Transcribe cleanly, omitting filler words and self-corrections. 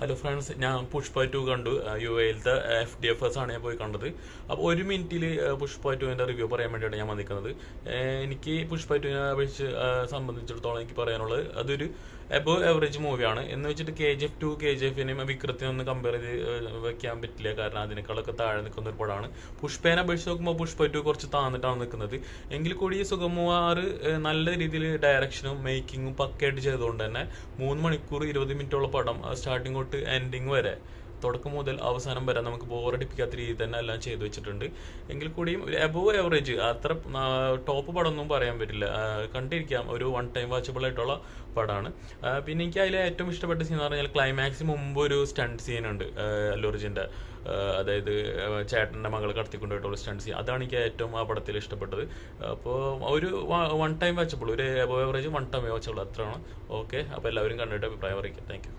Hello friends, ഞാൻ പുഷ്പ 2 കണ്ടു. U എയിലത്തെ FDFS ആണ് ഞാൻ പോയി കണ്ടത്. അപ്പോൾ 1 മിനിറ്റിൽ പുഷ്പ 2വിൻ്റെ റിവ്യൂ പറയാൻ വേണ്ടിയാണ് ഞാൻ വന്നിരിക്കുന്നത്. എനിക്ക് പുഷ്പ 2വിനെ അപേക്ഷിച്ച് സംബന്ധിച്ചിടത്തോളം എനിക്ക് പറയാനുള്ളത് അതൊരു എബോവ് ആവറേജ് മൂവിയാണ്. എന്ന് വെച്ചിട്ട് KGF 2 KGFനെയും വിക്രത്തിനും ഒന്ന് കമ്പയർ ചെയ്ത് വെക്കാൻ പറ്റില്ല, കാരണം അതിനേക്കാളൊക്കെ താഴെ നിൽക്കുന്ന ഒരു പടമാണ്. പുഷ്പേനെ അപേക്ഷിച്ച് നോക്കുമ്പോൾ പുഷ്പ 2 കുറച്ച് താന്നിട്ടാണ് നിൽക്കുന്നത്. എങ്കിൽ കൂടി സുഗമവാർ നല്ല രീതിയിൽ ഡയറക്ഷനും മേക്കിങ്ങും പക്കയായിട്ട് ചെയ്തുകൊണ്ട് തന്നെ 3 മണിക്കൂർ 20 മിനിറ്റോളം പടം സ്റ്റാർട്ടിങ് തൊട്ട് എൻഡിങ് വരെ, തുടക്കം മുതൽ അവസാനം വരെ നമുക്ക് ബോറടിപ്പിക്കാത്ത രീതിയിൽ തന്നെ എല്ലാം ചെയ്തു വെച്ചിട്ടുണ്ട്. എങ്കിൽ കൂടിയും ഒരു എബോവ് ആവറേജ്, അത്ര ടോപ്പ് പടമൊന്നും പറയാൻ പറ്റില്ല. കണ്ടിരിക്കാം, ഒരു വൺ ടൈം വാച്ചബിൾ ആയിട്ടുള്ള പടമാണ്. പിന്നെ എനിക്ക് അതിൽ ഏറ്റവും ഇഷ്ടപ്പെട്ട സീൻ എന്ന് പറഞ്ഞാൽ ക്ലൈമാക്സിന് മുമ്പ് ഒരു സ്റ്റണ്ട് സീനുണ്ട് അല്ലു അർജുൻ്റെ, അതായത് ചേട്ടൻ്റെ മകൾ കടത്തിക്കൊണ്ടുപോയിട്ടുള്ള സ്റ്റണ്ട് സീൻ. അതാണ് എനിക്ക് ഏറ്റവും ആ പടത്തിൽ ഇഷ്ടപ്പെട്ടത്. അപ്പോൾ ഒരു വൺ ടൈം വാച്ചബിൾ, ഒരു above average one time watchable അത്രയാണ്. ഓക്കെ, അപ്പോൾ എല്ലാവരും കണ്ടിട്ട് അഭിപ്രായം അറിയിക്കാം. Thank you.